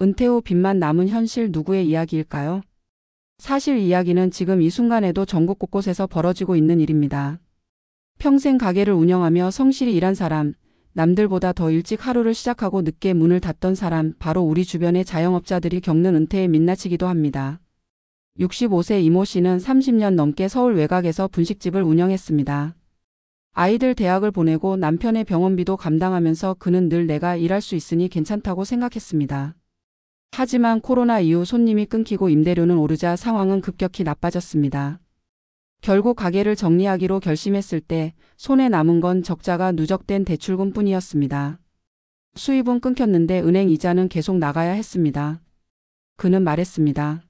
은퇴 후 빚만 남은 현실 누구의 이야기일까요? 사실 이야기는 지금 이 순간에도 전국 곳곳에서 벌어지고 있는 일입니다. 평생 가게를 운영하며 성실히 일한 사람, 남들보다 더 일찍 하루를 시작하고 늦게 문을 닫던 사람, 바로 우리 주변의 자영업자들이 겪는 은퇴의 민낯이기도 합니다. 65세 이모 씨는 30년 넘게 서울 외곽에서 분식집을 운영했습니다. 아이들 대학을 보내고 남편의 병원비도 감당하면서 그는 늘 내가 일할 수 있으니 괜찮다고 생각했습니다. 하지만 코로나 이후 손님이 끊기고 임대료는 오르자 상황은 급격히 나빠졌습니다. 결국 가게를 정리하기로 결심했을 때 손에 남은 건 적자가 누적된 대출금뿐이었습니다. 수입은 끊겼는데 은행 이자는 계속 나가야 했습니다. 그는 말했습니다.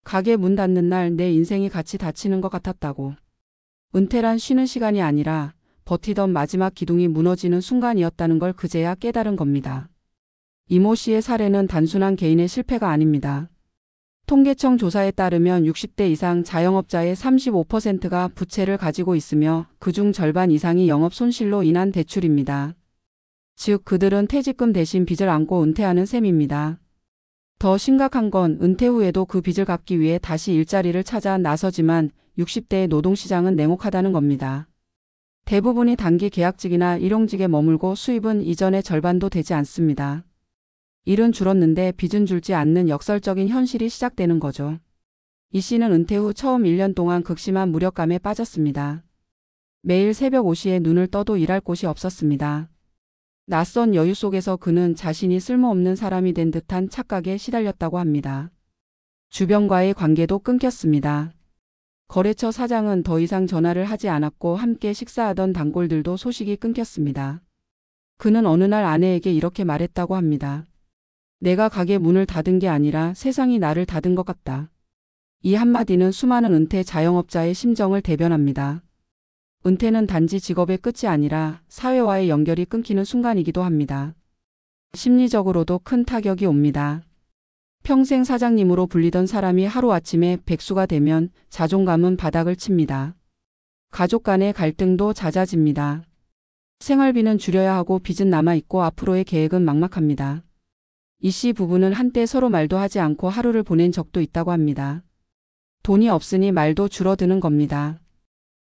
가게 문 닫는 날 내 인생이 같이 닫히는 것 같았다고. 은퇴란 쉬는 시간이 아니라 버티던 마지막 기둥이 무너지는 순간이었다는 걸 그제야 깨달은 겁니다. 이모 씨의 사례는 단순한 개인의 실패가 아닙니다. 통계청 조사에 따르면 60대 이상 자영업자의 35%가 부채를 가지고 있으며 그중 절반 이상이 영업 손실로 인한 대출입니다. 즉 그들은 퇴직금 대신 빚을 안고 은퇴하는 셈입니다. 더 심각한 건 은퇴 후에도 그 빚을 갚기 위해 다시 일자리를 찾아 나서지만 60대의 노동시장은 냉혹하다는 겁니다. 대부분이 단기 계약직이나 일용직에 머물고 수입은 이전의 절반도 되지 않습니다. 일은 줄었는데 빚은 줄지 않는 역설적인 현실이 시작되는 거죠. 이 씨는 은퇴 후 처음 1년 동안 극심한 무력감에 빠졌습니다. 매일 새벽 5시에 눈을 떠도 일할 곳이 없었습니다. 낯선 여유 속에서 그는 자신이 쓸모없는 사람이 된 듯한 착각에 시달렸다고 합니다. 주변과의 관계도 끊겼습니다. 거래처 사장은 더 이상 전화를 하지 않았고 함께 식사하던 단골들도 소식이 끊겼습니다. 그는 어느 날 아내에게 이렇게 말했다고 합니다. 내가 가게 문을 닫은 게 아니라 세상이 나를 닫은 것 같다. 이 한마디는 수많은 은퇴 자영업자의 심정을 대변합니다. 은퇴는 단지 직업의 끝이 아니라 사회와의 연결이 끊기는 순간이기도 합니다. 심리적으로도 큰 타격이 옵니다. 평생 사장님으로 불리던 사람이 하루아침에 백수가 되면 자존감은 바닥을 칩니다. 가족 간의 갈등도 잦아집니다. 생활비는 줄여야 하고 빚은 남아있고 앞으로의 계획은 막막합니다. 이 씨 부부는 한때 서로 말도 하지 않고 하루를 보낸 적도 있다고 합니다. 돈이 없으니 말도 줄어드는 겁니다.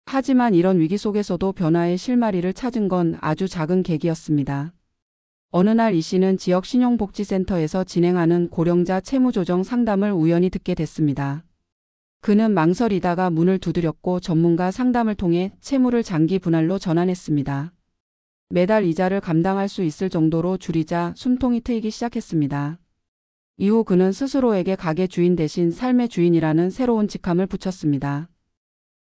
하지만 이런 위기 속에서도 변화의 실마리를 찾은 건 아주 작은 계기였습니다. 어느 날 이 씨는 지역 신용복지센터에서 진행하는 고령자 채무조정 상담을 우연히 듣게 됐습니다. 그는 망설이다가 문을 두드렸고 전문가 상담을 통해 채무를 장기 분할로 전환했습니다. 매달 이자를 감당할 수 있을 정도로 줄이자 숨통이 트이기 시작했습니다. 이후 그는 스스로에게 가게 주인 대신 삶의 주인이라는 새로운 직함을 붙였습니다.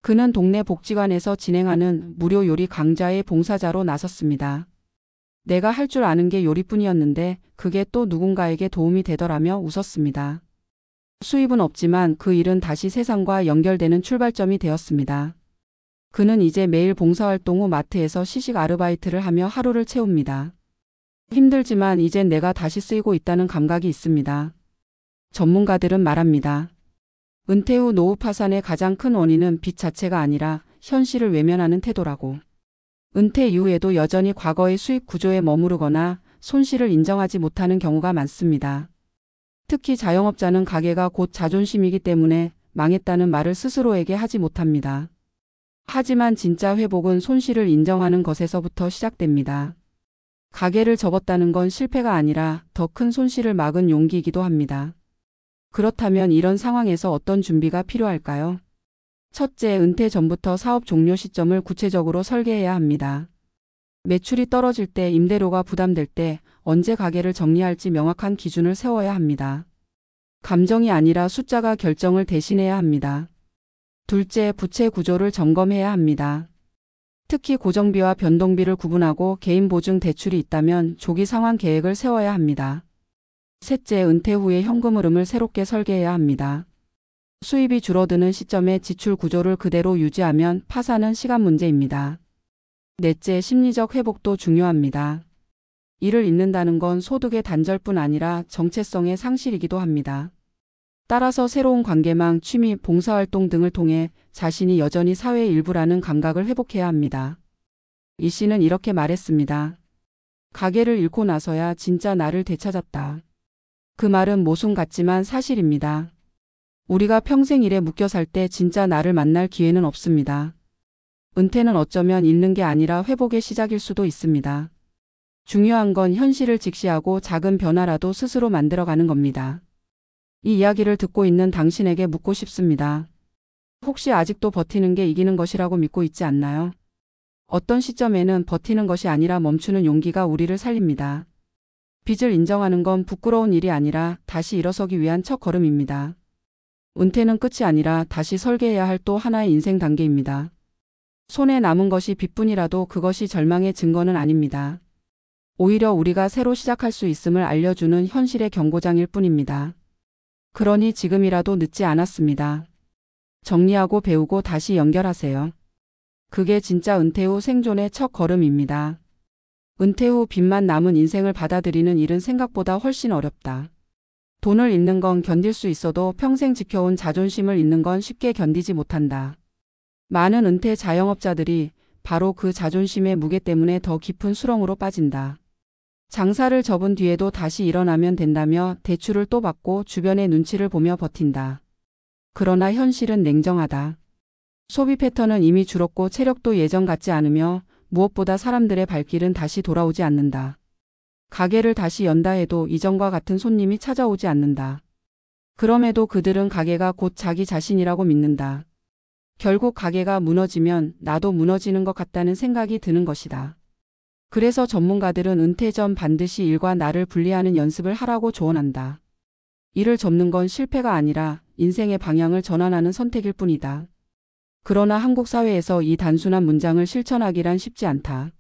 그는 동네 복지관에서 진행하는 무료 요리 강좌의 봉사자로 나섰습니다. 내가 할 줄 아는 게 요리뿐이었는데 그게 또 누군가에게 도움이 되더라며 웃었습니다. 수입은 없지만 그 일은 다시 세상과 연결되는 출발점이 되었습니다. 그는 이제 매일 봉사활동 후 마트에서 시식 아르바이트를 하며 하루를 채웁니다. 힘들지만 이젠 내가 다시 쓰이고 있다는 감각이 있습니다. 전문가들은 말합니다. 은퇴 후 노후 파산의 가장 큰 원인은 빚 자체가 아니라 현실을 외면하는 태도라고. 은퇴 이후에도 여전히 과거의 수익 구조에 머무르거나 손실을 인정하지 못하는 경우가 많습니다. 특히 자영업자는 가게가 곧 자존심이기 때문에 망했다는 말을 스스로에게 하지 못합니다. 하지만 진짜 회복은 손실을 인정하는 것에서부터 시작됩니다. 가게를 접었다는 건 실패가 아니라 더 큰 손실을 막은 용기이기도 합니다. 그렇다면 이런 상황에서 어떤 준비가 필요할까요? 첫째, 은퇴 전부터 사업 종료 시점을 구체적으로 설계해야 합니다. 매출이 떨어질 때, 임대료가 부담될 때 언제 가게를 정리할지 명확한 기준을 세워야 합니다. 감정이 아니라 숫자가 결정을 대신해야 합니다. 둘째, 부채 구조를 점검해야 합니다. 특히 고정비와 변동비를 구분하고 개인 보증 대출이 있다면 조기 상환 계획을 세워야 합니다. 셋째, 은퇴 후에 현금 흐름을 새롭게 설계해야 합니다. 수입이 줄어드는 시점에 지출 구조를 그대로 유지하면 파산은 시간 문제입니다. 넷째, 심리적 회복도 중요합니다. 일을 잃는다는 건 소득의 단절뿐 아니라 정체성의 상실이기도 합니다. 따라서 새로운 관계망, 취미, 봉사활동 등을 통해 자신이 여전히 사회의 일부라는 감각을 회복해야 합니다. 이 씨는 이렇게 말했습니다. 가게를 잃고 나서야 진짜 나를 되찾았다. 그 말은 모순 같지만 사실입니다. 우리가 평생 일에 묶여 살 때 진짜 나를 만날 기회는 없습니다. 은퇴는 어쩌면 잃는 게 아니라 회복의 시작일 수도 있습니다. 중요한 건 현실을 직시하고 작은 변화라도 스스로 만들어가는 겁니다. 이 이야기를 듣고 있는 당신에게 묻고 싶습니다. 혹시 아직도 버티는 게 이기는 것이라고 믿고 있지 않나요? 어떤 시점에는 버티는 것이 아니라 멈추는 용기가 우리를 살립니다. 빚을 인정하는 건 부끄러운 일이 아니라 다시 일어서기 위한 첫걸음입니다. 은퇴는 끝이 아니라 다시 설계해야 할 또 하나의 인생 단계입니다. 손에 남은 것이 빚뿐이라도 그것이 절망의 증거는 아닙니다. 오히려 우리가 새로 시작할 수 있음을 알려주는 현실의 경고장일 뿐입니다. 그러니 지금이라도 늦지 않았습니다. 정리하고 배우고 다시 연결하세요. 그게 진짜 은퇴 후 생존의 첫 걸음입니다. 은퇴 후 빚만 남은 인생을 받아들이는 일은 생각보다 훨씬 어렵다. 돈을 잃는 건 견딜 수 있어도 평생 지켜온 자존심을 잃는 건 쉽게 견디지 못한다. 많은 은퇴 자영업자들이 바로 그 자존심의 무게 때문에 더 깊은 수렁으로 빠진다. 장사를 접은 뒤에도 다시 일어나면 된다며 대출을 또 받고 주변의 눈치를 보며 버틴다. 그러나 현실은 냉정하다. 소비 패턴은 이미 줄었고 체력도 예전 같지 않으며 무엇보다 사람들의 발길은 다시 돌아오지 않는다. 가게를 다시 연다 해도 이전과 같은 손님이 찾아오지 않는다. 그럼에도 그들은 가게가 곧 자기 자신이라고 믿는다. 결국 가게가 무너지면 나도 무너지는 것 같다는 생각이 드는 것이다. 그래서 전문가들은 은퇴 전 반드시 일과 나를 분리하는 연습을 하라고 조언한다. 일을 접는 건 실패가 아니라 인생의 방향을 전환하는 선택일 뿐이다. 그러나 한국 사회에서 이 단순한 문장을 실천하기란 쉽지 않다.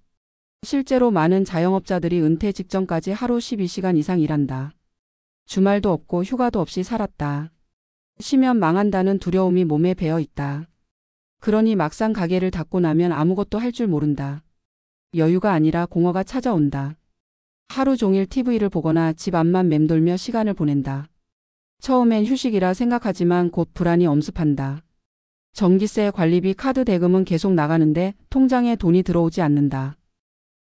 실제로 많은 자영업자들이 은퇴 직전까지 하루 12시간 이상 일한다. 주말도 없고 휴가도 없이 살았다. 쉬면 망한다는 두려움이 몸에 배어 있다. 그러니 막상 가게를 닫고 나면 아무것도 할 줄 모른다. 여유가 아니라 공허가 찾아온다. 하루 종일 TV를 보거나 집 앞만 맴돌며 시간을 보낸다. 처음엔 휴식이라 생각하지만 곧 불안이 엄습한다. 전기세, 관리비, 카드 대금은 계속 나가는데 통장에 돈이 들어오지 않는다.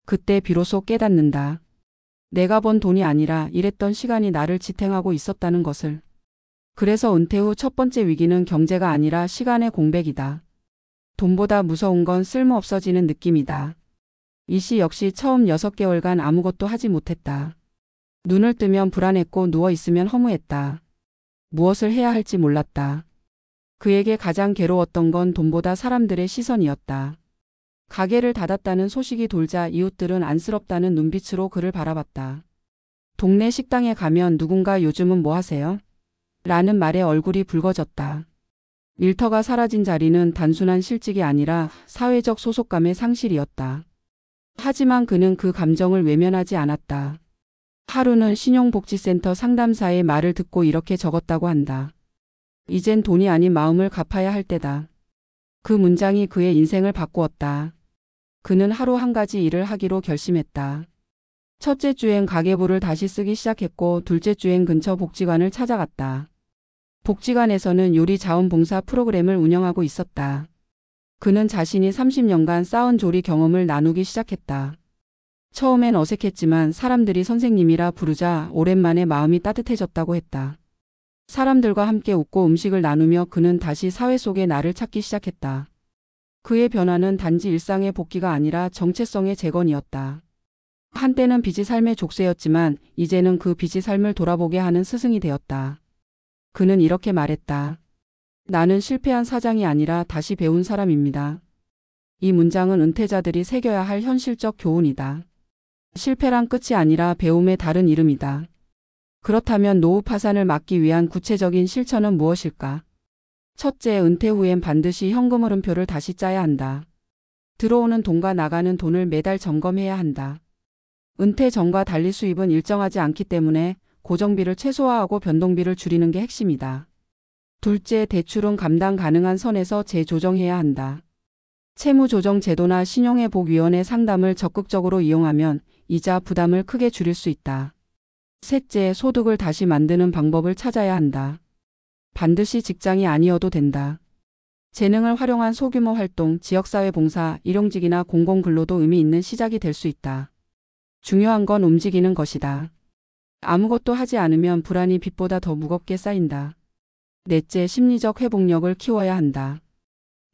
그때 비로소 깨닫는다. 내가 번 돈이 아니라 일했던 시간이 나를 지탱하고 있었다는 것을. 그래서 은퇴 후 첫 번째 위기는 경제가 아니라 시간의 공백이다. 돈보다 무서운 건 쓸모없어지는 느낌이다. 이 씨 역시 처음 6개월간 아무것도 하지 못했다. 눈을 뜨면 불안했고 누워있으면 허무했다. 무엇을 해야 할지 몰랐다. 그에게 가장 괴로웠던 건 돈보다 사람들의 시선이었다. 가게를 닫았다는 소식이 돌자 이웃들은 안쓰럽다는 눈빛으로 그를 바라봤다. 동네 식당에 가면 누군가 요즘은 뭐 하세요? 라는 말에 얼굴이 붉어졌다. 일터가 사라진 자리는 단순한 실직이 아니라 사회적 소속감의 상실이었다. 하지만 그는 그 감정을 외면하지 않았다. 하루는 신용복지센터 상담사의 말을 듣고 이렇게 적었다고 한다. 이젠 돈이 아닌 마음을 갚아야 할 때다. 그 문장이 그의 인생을 바꾸었다. 그는 하루 한 가지 일을 하기로 결심했다. 첫째 주엔 가계부를 다시 쓰기 시작했고 둘째 주엔 근처 복지관을 찾아갔다. 복지관에서는 요리 자원봉사 프로그램을 운영하고 있었다. 그는 자신이 30년간 쌓은 조리 경험을 나누기 시작했다. 처음엔 어색했지만 사람들이 선생님이라 부르자 오랜만에 마음이 따뜻해졌다고 했다. 사람들과 함께 웃고 음식을 나누며 그는 다시 사회 속의 나를 찾기 시작했다. 그의 변화는 단지 일상의 복귀가 아니라 정체성의 재건이었다. 한때는 빚이 삶의 족쇄였지만 이제는 그 빚이 삶을 돌아보게 하는 스승이 되었다. 그는 이렇게 말했다. 나는 실패한 사장이 아니라 다시 배운 사람입니다. 이 문장은 은퇴자들이 새겨야 할 현실적 교훈이다. 실패란 끝이 아니라 배움의 다른 이름이다. 그렇다면 노후 파산을 막기 위한 구체적인 실천은 무엇일까? 첫째, 은퇴 후엔 반드시 현금 흐름표를 다시 짜야 한다. 들어오는 돈과 나가는 돈을 매달 점검해야 한다. 은퇴 전과 달리 수입은 일정하지 않기 때문에 고정비를 최소화하고 변동비를 줄이는 게 핵심이다. 둘째, 대출은 감당 가능한 선에서 재조정해야 한다. 채무조정제도나 신용회복위원회 상담을 적극적으로 이용하면 이자 부담을 크게 줄일 수 있다. 셋째, 소득을 다시 만드는 방법을 찾아야 한다. 반드시 직장이 아니어도 된다. 재능을 활용한 소규모 활동, 지역사회 봉사, 일용직이나 공공근로도 의미 있는 시작이 될 수 있다. 중요한 건 움직이는 것이다. 아무것도 하지 않으면 불안이 빚보다 더 무겁게 쌓인다. 넷째, 심리적 회복력을 키워야 한다.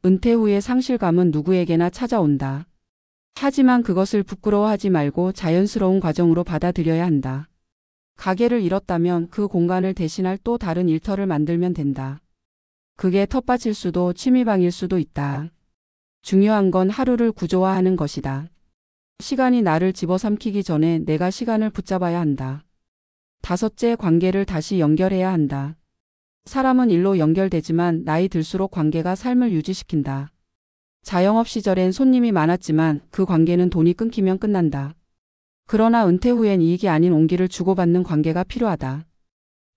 은퇴 후의 상실감은 누구에게나 찾아온다. 하지만 그것을 부끄러워하지 말고 자연스러운 과정으로 받아들여야 한다. 가게를 잃었다면 그 공간을 대신할 또 다른 일터를 만들면 된다. 그게 텃밭일 수도 취미방일 수도 있다. 중요한 건 하루를 구조화하는 것이다. 시간이 나를 집어삼키기 전에 내가 시간을 붙잡아야 한다. 다섯째, 관계를 다시 연결해야 한다. 사람은 일로 연결되지만 나이 들수록 관계가 삶을 유지시킨다. 자영업 시절엔 손님이 많았지만 그 관계는 돈이 끊기면 끝난다. 그러나 은퇴 후엔 이익이 아닌 온기를 주고받는 관계가 필요하다.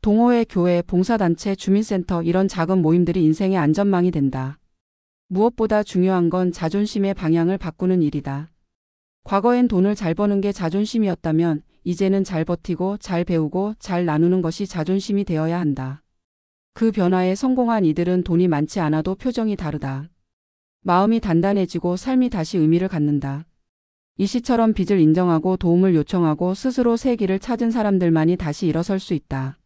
동호회, 교회, 봉사단체, 주민센터 이런 작은 모임들이 인생의 안전망이 된다. 무엇보다 중요한 건 자존심의 방향을 바꾸는 일이다. 과거엔 돈을 잘 버는 게 자존심이었다면 이제는 잘 버티고 잘 배우고 잘 나누는 것이 자존심이 되어야 한다. 그 변화에 성공한 이들은 돈이 많지 않아도 표정이 다르다. 마음이 단단해지고 삶이 다시 의미를 갖는다. 이 시처럼 빚을 인정하고 도움을 요청하고 스스로 새 길을 찾은 사람들만이 다시 일어설 수 있다.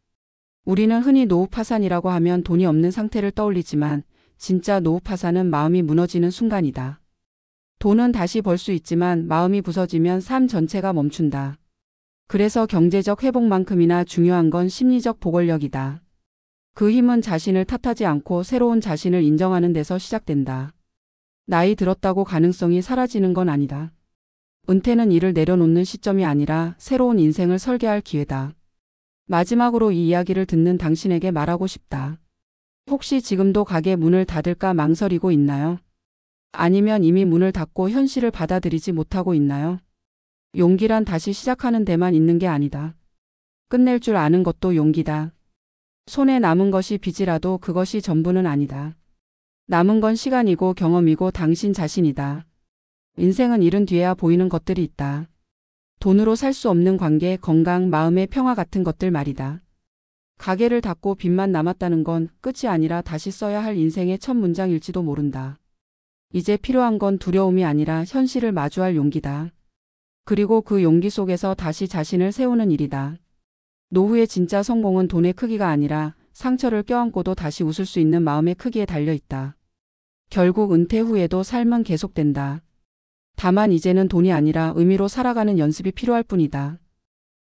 우리는 흔히 노후 파산이라고 하면 돈이 없는 상태를 떠올리지만 진짜 노후 파산은 마음이 무너지는 순간이다. 돈은 다시 벌 수 있지만 마음이 부서지면 삶 전체가 멈춘다. 그래서 경제적 회복만큼이나 중요한 건 심리적 복원력이다. 그 힘은 자신을 탓하지 않고 새로운 자신을 인정하는 데서 시작된다. 나이 들었다고 가능성이 사라지는 건 아니다. 은퇴는 일을 내려놓는 시점이 아니라 새로운 인생을 설계할 기회다. 마지막으로 이 이야기를 듣는 당신에게 말하고 싶다. 혹시 지금도 가게 문을 닫을까 망설이고 있나요? 아니면 이미 문을 닫고 현실을 받아들이지 못하고 있나요? 용기란 다시 시작하는 데만 있는 게 아니다. 끝낼 줄 아는 것도 용기다. 손에 남은 것이 빚이라도 그것이 전부는 아니다. 남은 건 시간이고 경험이고 당신 자신이다. 인생은 잃은 뒤에야 보이는 것들이 있다. 돈으로 살 수 없는 관계, 건강, 마음의 평화 같은 것들 말이다. 가게를 닫고 빚만 남았다는 건 끝이 아니라 다시 써야 할 인생의 첫 문장일지도 모른다. 이제 필요한 건 두려움이 아니라 현실을 마주할 용기다. 그리고 그 용기 속에서 다시 자신을 세우는 일이다. 노후의 진짜 성공은 돈의 크기가 아니라 상처를 껴안고도 다시 웃을 수 있는 마음의 크기에 달려 있다. 결국 은퇴 후에도 삶은 계속된다. 다만 이제는 돈이 아니라 의미로 살아가는 연습이 필요할 뿐이다.